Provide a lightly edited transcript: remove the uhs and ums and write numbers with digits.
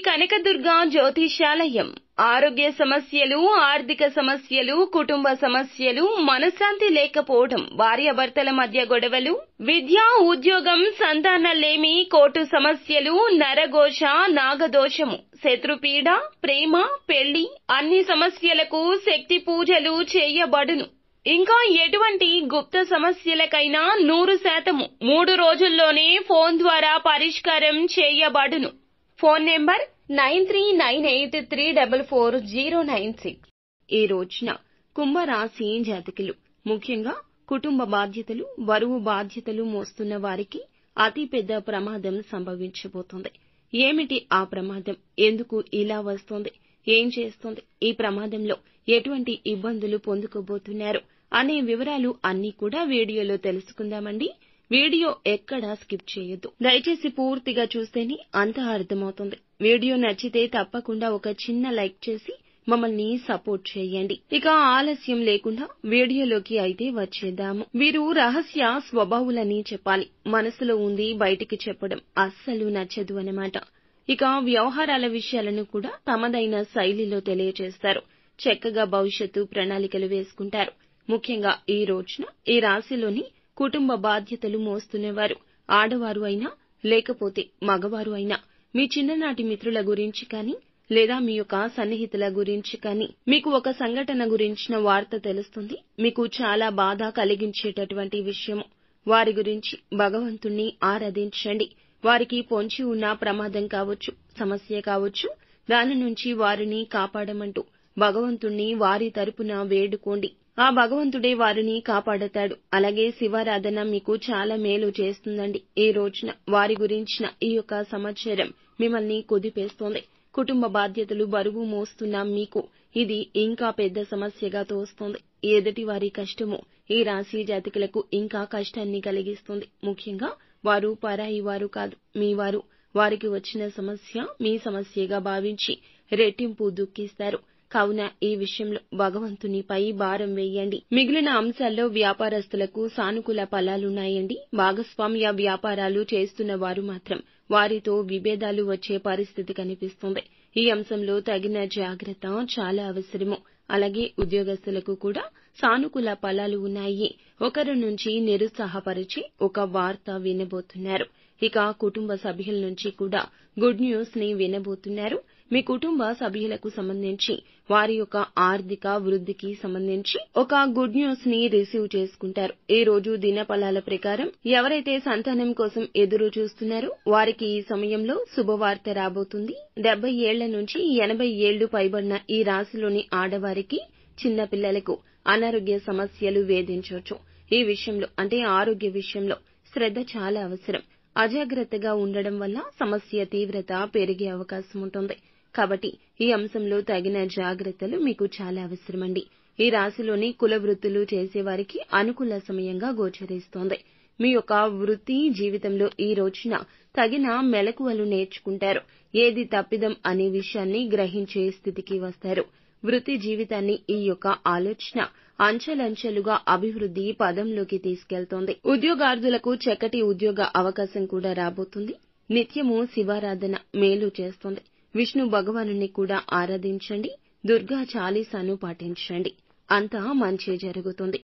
కనకదుర్గ జ్యోతిషాలయం. ఆరోగ్య సమస్యలు, ఆర్థిక సమస్యలు, కుటుంబ సమస్యలు, మనశ్శాంతి లేకపోవడం, భార్యాభర్తల మధ్య గొడవలు, విద్య, ఉద్యోగం, సంతానలేమి, కోర్టు సమస్యలు, నరఘోష, నాగదోషము, శత్రుపీడ, ప్రేమ, పెళ్లి, అన్ని సమస్యలకు శక్తి పూజలు చేయబడును. ఇంకా ఎటువంటి గుప్త సమస్యలకైనా 100% 3 రోజుల్లోనే ఫోన్ ద్వారా పరిష్కారం చేయబడును. Phone number 9398344096. ఈ రోజున కుంభరాశి జాతకులు, ముఖ్యంగా కుటుంబ బాధ్యతలు, బరువు బాధ్యతలు మోస్తున్న వారికి అతి పెద్ద ప్రమాదం సంభవించబోతోంది. ఏమిటి ఆ ప్రమాదం? ఎందుకు ఇలా వస్తోంది? ఏం చేస్తోంది? ఈ ప్రమాదంలో ఎటువంటి ఇబ్బందులు పొందుకోబోతున్నారు అనే వివరాలు అన్నీ కూడా వీడియోలో తెలుసుకుందామండి. వీడియో ఎక్కడా స్కిప్ చేయొద్దు. దయచేసి పూర్తిగా చూస్తేనే అంతా అర్థమవుతుంది. వీడియో నచ్చితే తప్పకుండా ఒక చిన్న లైక్ చేసి మమ్మల్ని సపోర్ట్ చేయండి. ఇక ఆలస్యం లేకుండా వీడియోలోకి అయితే వచ్చేద్దాము. వీరు రహస్య స్వభావులని చెప్పాలి. మనసులో ఉంది బయటికి చెప్పడం అస్సలు నచ్చదు అన్నమాట. ఇక వ్యవహారాల విషయాలను కూడా తమదైన శైలిలో తెలియజేస్తారు. చక్కగా భవిష్యత్తు ప్రణాళికలు వేసుకుంటారు. ముఖ్యంగా ఈ రోజున ఈ రాశిలోని కుటుంబ బాధ్యతలు మోస్తున్నవారు, ఆడవారు అయినా లేకపోతే మగవారు అయినా, మీ చిన్ననాటి మిత్రుల గురించి కానీ లేదా మీ యొక్క సన్నిహితుల గురించి కానీ మీకు ఒక సంఘటన గురించిన వార్త తెలుస్తుంది. మీకు చాలా బాధ కలిగించేటటువంటి విషయము. వారి గురించి భగవంతుణ్ణి ఆరాధించండి. వారికి పొంచి ఉన్న ప్రమాదం కావచ్చు, సమస్య కావచ్చు, దాని నుంచి వారిని కాపాడమంటూ భగవంతుణ్ణి వారి తరపున వేడుకోండి. ఆ భగవంతుడే వారిని కాపాడతాడు. అలాగే శివారాధన మీకు చాలా మేలు చేస్తుందండి. ఈ రోజున వారి గురించిన ఈ యొక్క సమాచారం మిమ్మల్ని కుదిపేస్తోంది. కుటుంబ బాధ్యతలు బరువు మోస్తున్న మీకు ఇది ఇంకా పెద్ద సమస్యగా తోస్తోంది. ఎదుటి వారి కష్టము ఈ రాశి జాతకులకు ఇంకా కష్టాన్ని కలిగిస్తుంది. ముఖ్యంగా వారు పరాయి వారు కాదు, మీ వారు. వారికి వచ్చిన సమస్య మీ సమస్యగా భావించి రెట్టింపు దుఃఖిస్తారు. కావున ఈ విషయంలో భగవంతునిపై భారం వేయండి. మిగిలిన అంశాల్లో వ్యాపారస్తులకు సానుకూల ఫలాలున్నాయండి. భాగస్వామ్య వ్యాపారాలు చేస్తున్న వారు మాత్రం వారితో విభేదాలు వచ్చే పరిస్థితి కనిపిస్తుంది. ఈ అంశంలో తగిన జాగ్రత్త చాలా అవసరము. అలాగే ఉద్యోగస్తులకు కూడా సానుకూల ఫలాలు ఉన్నాయి. ఒకరి నుంచి నిరుత్సాహపరిచే ఒక వార్త వినబోతున్నారు. ఇక కుటుంబ సభ్యుల నుంచి కూడా గుడ్ న్యూస్ ని వినబోతున్నారు. మీ కుటుంబ సభ్యులకు సంబంధించి వారి యొక్క ఆర్థిక వృద్ధికి సంబంధించి ఒక గుడ్ న్యూస్ ని రిసీవ్ చేసుకుంటారు. ఈ రోజు దినఫలాల ప్రకారం ఎవరైతే సంతానం కోసం ఎదురు చూస్తున్నారో వారికి ఈ సమయంలో శుభవార్త రాబోతుంది. 70 ఏళ్ల నుంచి 80 ఏళ్లు పైబడిన ఈ రాశిలోని ఆడవారికి, చిన్న పిల్లలకు అనారోగ్య సమస్యలు వేధించవచ్చు. ఈ విషయంలో అంటే ఆరోగ్య విషయంలో శ్రద్ధ చాలా అవసరం. అజాగ్రత్తగా ఉండడం వల్ల సమస్య తీవ్రత పెరిగే అవకాశం ఉంటుంది. కాబట్టి ఈ అంశంలో తగిన జాగ్రత్తలు మీకు చాలా అవసరమండి. ఈ రాశిలోని కుల వృత్తులు చేసేవారికి అనుకూల సమయంగా గోచరిస్తోంది. మీ యొక్క వృత్తి జీవితంలో ఈ రోజున తగిన మెలకువలు నేర్చుకుంటారు. ఏది తప్పిదం అనే విషయాన్ని గ్రహించే స్థితికి వస్తారు. వృత్తి జీవితాన్ని ఈ యొక్క ఆలోచన అంచెలంచెలుగా అభివృద్ధి పదంలోకి తీసుకెళ్తోంది. ఉద్యోగార్థులకు చక్కటి ఉద్యోగ అవకాశం కూడా రాబోతుంది. నిత్యము శివారాధన మేలు చేస్తోంది. విష్ణు భగవానుని కూడా ఆరాధించండి. దుర్గా చాలీసాను పాటించండి. అంతా మంచి జరుగుతుంది.